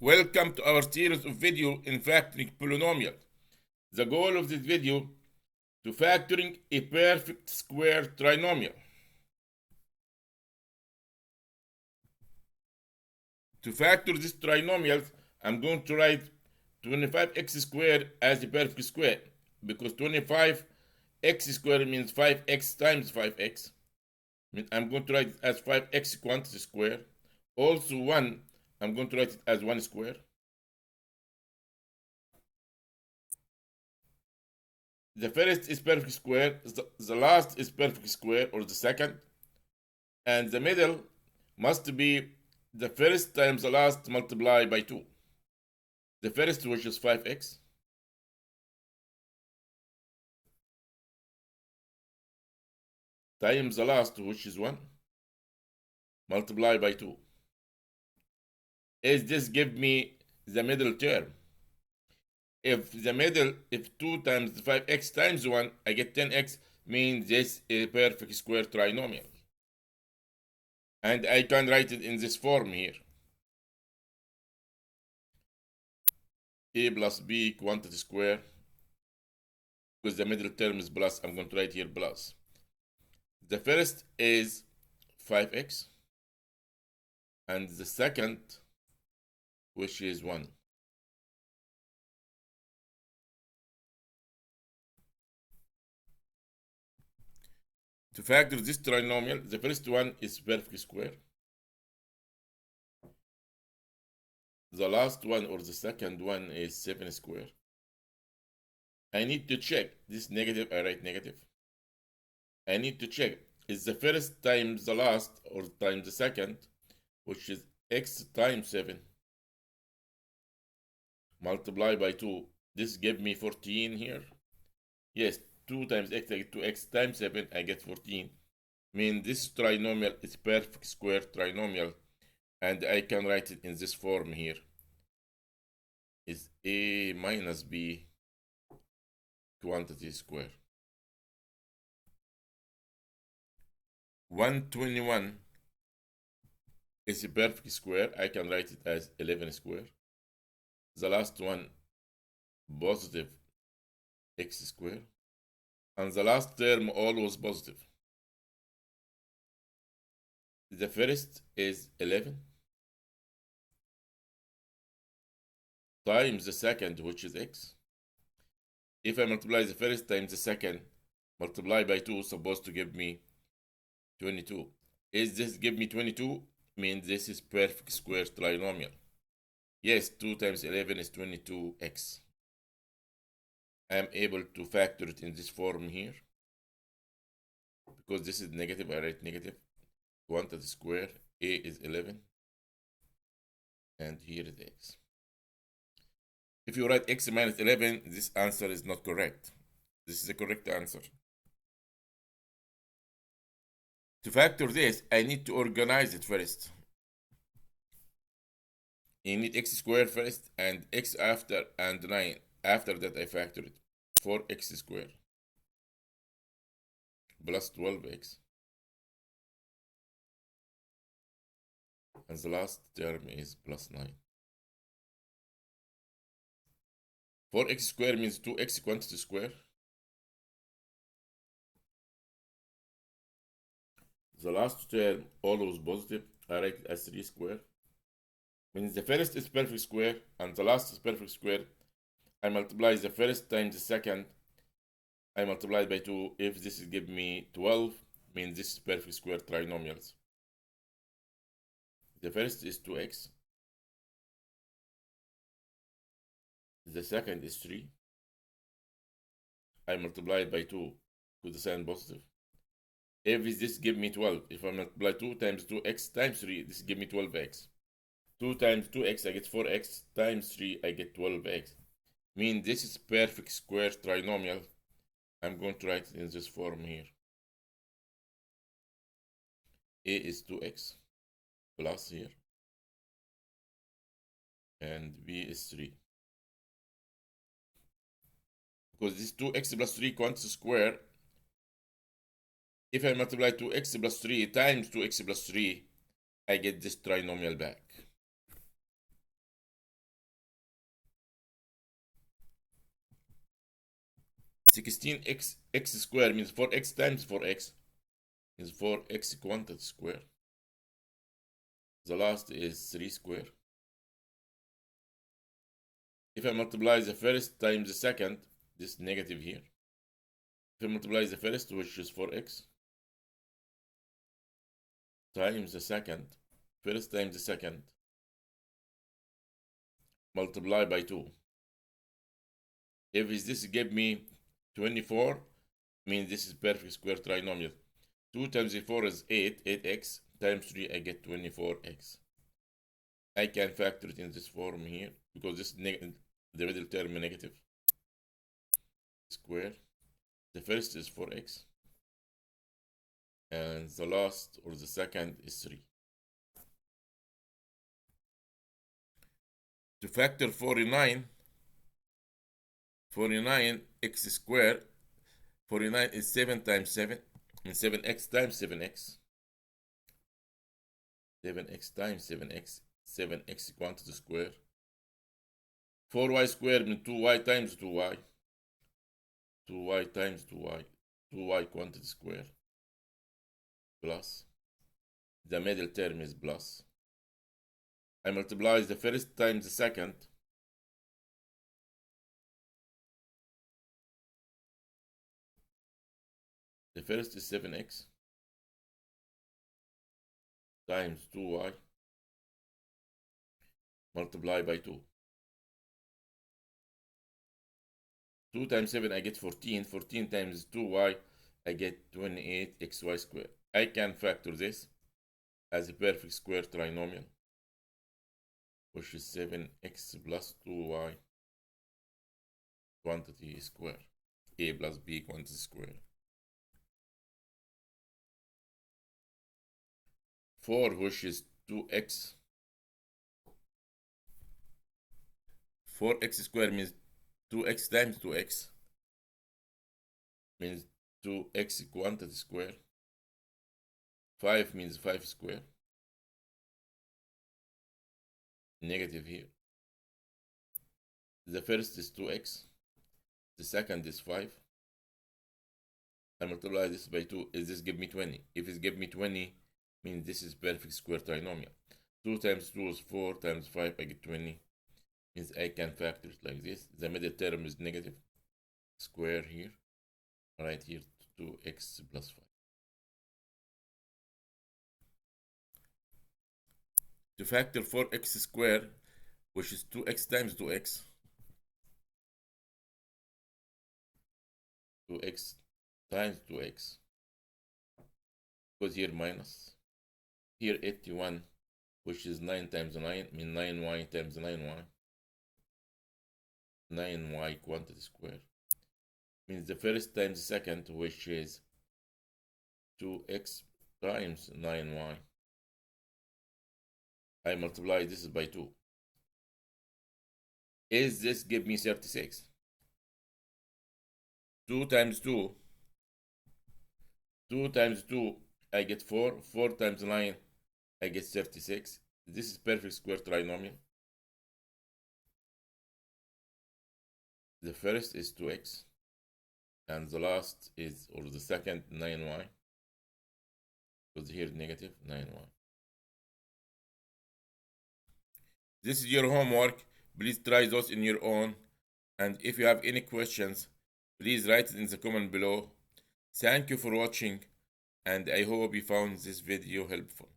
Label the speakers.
Speaker 1: Welcome to our series of video in factoring polynomial. The goal of this video to factoring a perfect square trinomial. To factor this trinomial, I'm going to write 25x squared as a perfect square because 25x squared means 5x times 5x. I'm going to write it as 5x quantity square. Also 1, I'm going to write it as 1 square. The first is perfect square, the last is perfect square, or the second, and the middle must be the first times the last multiplied by 2. The first, which is 5x, times the last, which is 1, multiplied by 2. Is this give me the middle term? If 2 times 5x times 1, I get 10x, means this is a perfect square trinomial. And I can write it in this form here. A plus B quantity square, because the middle term is plus, I'm going to write here plus. The first is 5x, and the second, which is 1. To factor this trinomial, the first one is perfect square. The last one, or the second one, is 7 square. I need to check this negative, I write negative. I need to check, is the first times the last, or times the second, which is x times 7, multiplied by 2. This give me 14 here. Yes, 2 times x, I get 2x times 7, I get 14. Mean this trinomial is perfect square trinomial, and I can write it in this form here. Is a minus b quantity square. 121 is a perfect square. I can write it as 11 square. The last one, positive x square. And the last term always positive. The first is 11 times the second, which is x. If I multiply the first times the second, multiply by 2, supposed to give me 22. Is this give me 22? Means this is perfect square trinomial. Yes, 2 times 11 is 22x. I am able to factor it in this form here. Because this is negative, I write negative. Quantity square, a is 11. And here is x. If you write x minus 11, this answer is not correct. This is the correct answer. To factor this, I need to organize it first. You need x squared first, and x after, and 9. After that, I factor it. 4x squared plus 12x. And the last term is plus 9. 4x squared means 2x quantity square. The last term always positive. I write it as 3 square. Means the first is perfect square and the last is perfect square. I multiply the first times the second. I multiply by 2. If this is give me 12, means this is perfect square trinomials. The first is 2x. The second is 3. I multiply by 2 with the sign positive. If this give me 12, if I multiply 2 times 2x times 3, this give me 12x. 2 times 2x, I get 4x, times 3, I get 12x. Mean this is perfect square trinomial. I'm going to write it in this form here. A is 2x plus here, and b is 3. Because this 2x plus 3 quantity square, if I multiply 2x plus 3 times 2x plus 3, I get this trinomial back. 16x x square means 4x times 4x is 4x quantity square. The last is 3 square. If I multiply the first times the second, this negative here. If I multiply the first, which is 4x, times the second, first times the second, multiply by 2. If this give me 24, means this is perfect square trinomial. 2 times 4 is 8, 8x, times 3 I get 24x. I can factor it in this form here, because this the middle term negative. Square. The first is 4x. And the last, or the second, is 3. To factor 49, 49x squared, 49 is 7 times 7, and 7x times 7x. 7x times 7x, 7x quantity square. 4y squared means 2y times 2y. 2y times 2y. 2y quantity square. Plus. The middle term is plus. I multiply the first times the second. The first is 7x times 2y multiply by 2. 2 times 7 I get 14. 14 times 2y I get 28xy squared. I can factor this as a perfect square trinomial, which is 7x plus 2y quantity square. A plus b quantity square. 4, which is 2x. 4x squared means 2x times 2x. Means 2x quantity square. 5 means 5 square. Negative here. The first is 2x. The second is 5. I multiply this by 2. Is this give me 20? If it give me 20, means this is perfect square trinomial. 2 times 2 is 4 times 5, I get 20. Means I can factor it like this. The middle term is negative. Square here. Right here, 2x plus 5. To factor 4x squared, which is 2x times 2x. 2x times 2x. Because here minus. Here 81, which is 9 times 9, means 9y times 9y. 9y quantity square. Means the first times the second, which is 2x times 9y. I multiply this by 2. Is this give me 36? 2 times 2. 2 times 2, I get 4. 4 times 9, I get 36. This is perfect square trinomial. The first is 2x. And the last is, or the second, 9y. Because here negative 9y. This is your homework. Please try those in your own. And if you have any questions, please write it in the comment below. Thank you for watching, and I hope you found this video helpful.